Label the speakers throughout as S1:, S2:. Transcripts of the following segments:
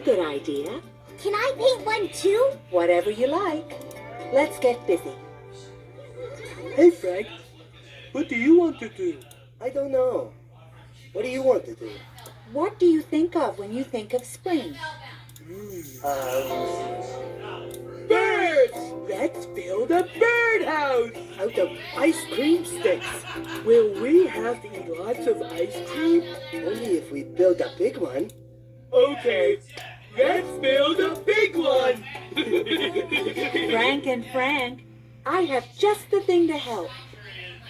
S1: good idea.
S2: Can I paint one too?
S1: Whatever you like. Let's get busy.
S3: Hey, Frank. What do you want to do?
S4: I don't know. What do you want to do?
S1: What do you think of when you think of spring?
S3: Birds! Let's build a birdhouse
S4: Out of ice cream sticks.
S3: Will we have to eat lots of ice cream?
S4: Only if we build a big one.
S3: Okay, let's build a big one!
S1: Frank and Frank, I have just the thing to help.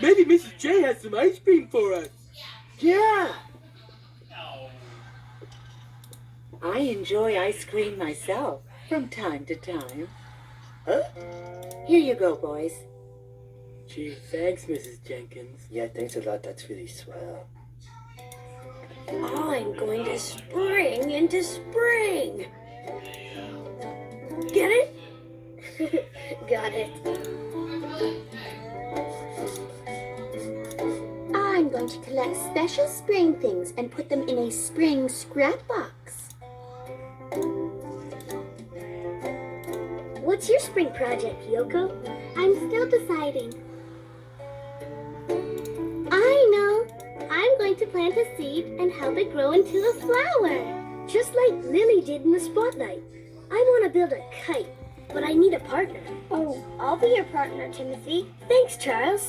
S3: Maybe Mrs. J has some ice cream for us.
S4: Yeah!
S1: I enjoy ice cream myself from time to time.
S4: Huh?
S1: Here you go, boys.
S3: Gee, thanks, Mrs. Jenkins.
S4: Yeah, thanks a lot. That's really swell.
S2: I'm going to spring into spring. Get it? Got it. I'm going to collect special spring things and put them in a spring scrapbox. What's your spring project, Yoko? I'm still deciding. I know. I'm going to plant a seed and help it grow into a flower. Just like Lily did in the spotlight. I want to build a kite, but I need a partner. Oh, I'll be your partner, Timothy. Thanks, Charles.